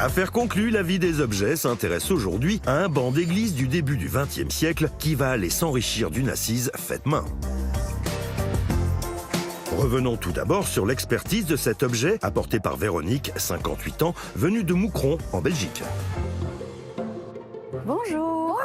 Affaire conclue, la vie des objets s'intéresse aujourd'hui à un banc d'église du début du XXe siècle qui va aller s'enrichir d'une assise faite main. Revenons tout d'abord sur l'expertise de cet objet apporté par Véronique, 58 ans, venue de Moucron, en Belgique. Bonjour.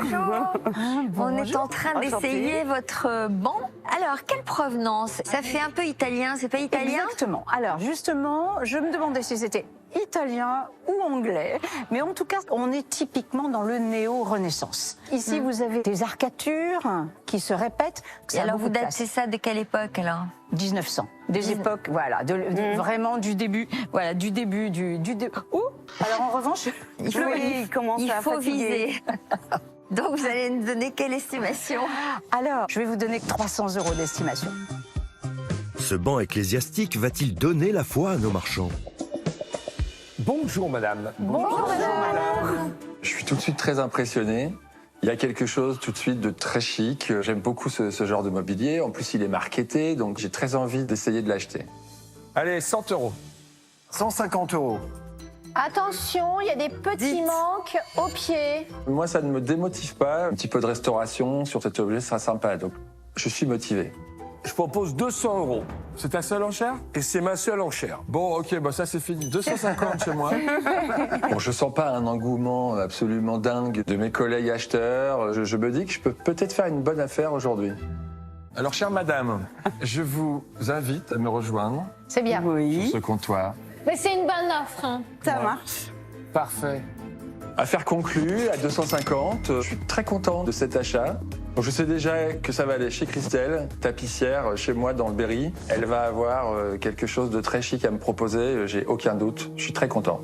On est en train d'essayer votre banc. Alors, quelle provenance? Ça fait un peu italien, c'est pas italien? Exactement. Alors, justement, je me demandais si c'était italien ou anglais, mais en tout cas, on est typiquement dans le néo-renaissance. Ici, vous avez des arcatures qui se répètent. Et alors, vous datez ça de quelle époque, alors? 1900. Des époques, voilà, vraiment du début, voilà, du début. Ouh. Alors, en revanche, il faut viser. Donc, vous allez nous donner quelle estimation? Alors, je vais vous donner 300 € d'estimation. Ce banc ecclésiastique va-t-il donner la foi à nos marchands? Bonjour madame. Bonjour madame. Je suis tout de suite très impressionné. Il y a quelque chose tout de suite de très chic. J'aime beaucoup ce genre de mobilier. En plus, il est marketé, donc j'ai très envie d'essayer de l'acheter. Allez, 100 €. 150 €. Attention, il y a des petits manques au pied. Moi, ça ne me démotive pas. Un petit peu de restauration sur cet objet sera sympa, donc je suis motivé. Je propose 200 €. C'est ta seule enchère? Et c'est ma seule enchère. Bon, ok, bah ça c'est fini. 250 chez moi. Bon, je sens pas un engouement absolument dingue de mes collègues acheteurs. Je me dis que je peux peut-être faire une bonne affaire aujourd'hui. Alors, chère madame, je vous invite à me rejoindre C'est bien. sur ce comptoir. Mais c'est une bonne offre. Hein. Ça marche. Parfait. Affaire conclue à 250. Je suis très content de cet achat. Donc je sais déjà que ça va aller chez Christelle, tapissière chez moi dans le Berry. Elle va avoir quelque chose de très chic à me proposer, j'ai aucun doute. Je suis très content.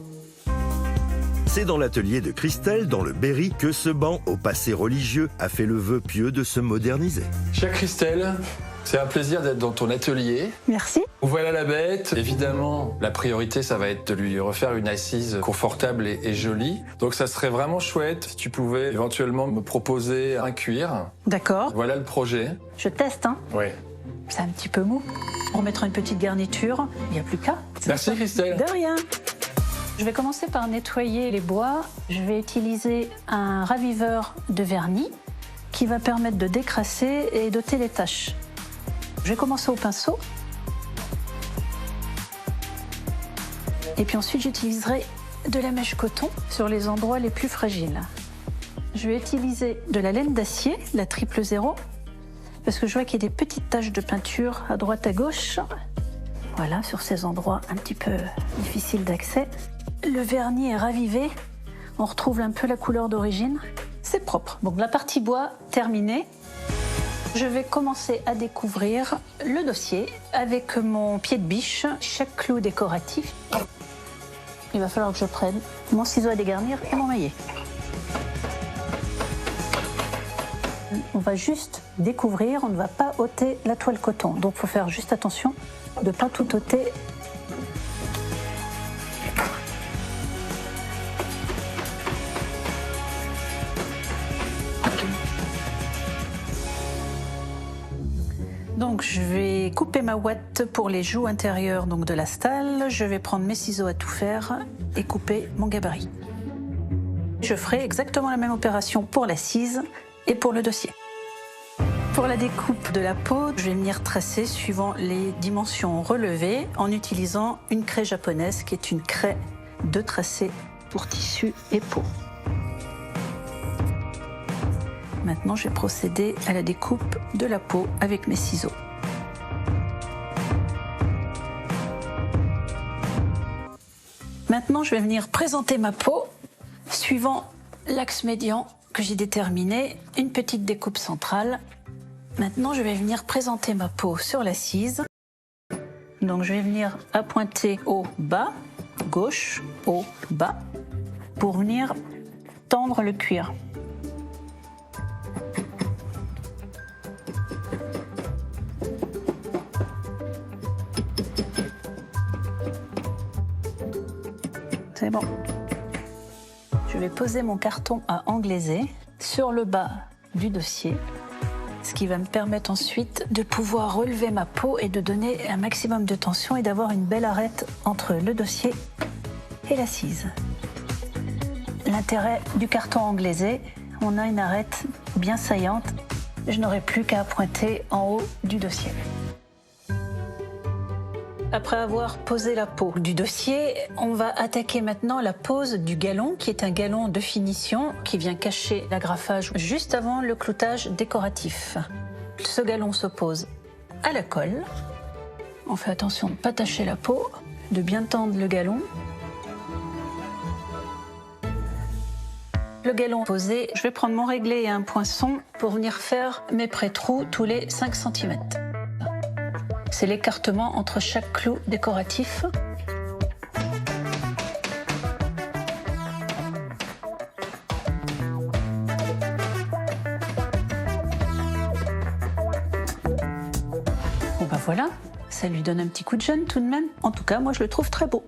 C'est dans l'atelier de Christelle, dans le Berry, que ce banc au passé religieux a fait le vœu pieux de se moderniser. Chère Christelle, c'est un plaisir d'être dans ton atelier. Merci. Voilà la bête. Évidemment, la priorité, ça va être de lui refaire une assise confortable et jolie. Donc ça serait vraiment chouette si tu pouvais éventuellement me proposer un cuir. D'accord. Voilà le projet. Je teste, hein. Oui. C'est un petit peu mou. On mettra une petite garniture. Il n'y a plus qu'à. Merci Christelle. De rien. Je vais commencer par nettoyer les bois. Je vais utiliser un raviveur de vernis qui va permettre de décrasser et d'ôter les taches. Je vais commencer au pinceau. Et puis ensuite, j'utiliserai de la mèche coton sur les endroits les plus fragiles. Je vais utiliser de la laine d'acier, la 000, parce que je vois qu'il y a des petites taches de peinture à droite à gauche. Voilà, sur ces endroits un petit peu difficiles d'accès. Le vernis est ravivé. On retrouve un peu la couleur d'origine. C'est propre. Donc la partie bois terminée. Je vais commencer à découvrir le dossier avec mon pied de biche, chaque clou décoratif. Il va falloir que je prenne mon ciseau à dégarnir et mon maillet. On va juste découvrir, on ne va pas ôter la toile coton. Donc il faut faire juste attention de ne pas tout ôter. Donc je vais couper ma ouate pour les joues intérieures donc de la stalle. Je vais prendre mes ciseaux à tout faire et couper mon gabarit. Je ferai exactement la même opération pour l'assise et pour le dossier. Pour la découpe de la peau, je vais venir tracer suivant les dimensions relevées en utilisant une craie japonaise qui est une craie de tracé pour tissu et peau. Maintenant, je vais procéder à la découpe de la peau avec mes ciseaux. Maintenant, je vais venir présenter ma peau suivant l'axe médian que j'ai déterminé, une petite découpe centrale. Maintenant, je vais venir présenter ma peau sur l'assise. Donc, je vais venir appointer au bas, gauche, au bas, pour venir tendre le cuir. C'est bon. Je vais poser mon carton à englaiser sur le bas du dossier, ce qui va me permettre ensuite de pouvoir relever ma peau et de donner un maximum de tension et d'avoir une belle arête entre le dossier et l'assise. L'intérêt du carton englaisé, on a une arête bien saillante. Je n'aurai plus qu'à pointer en haut du dossier. Après avoir posé la peau du dossier, on va attaquer maintenant la pose du galon, qui est un galon de finition qui vient cacher l'agrafage juste avant le cloutage décoratif. Ce galon se pose à la colle. On fait attention de ne pas tacher la peau, de bien tendre le galon. Le galon posé, je vais prendre mon réglé et un poinçon pour venir faire mes pré-trous tous les 5 cm. C'est l'écartement entre chaque clou décoratif. Bon ben voilà, ça lui donne un petit coup de jeune tout de même. En tout cas, moi je le trouve très beau.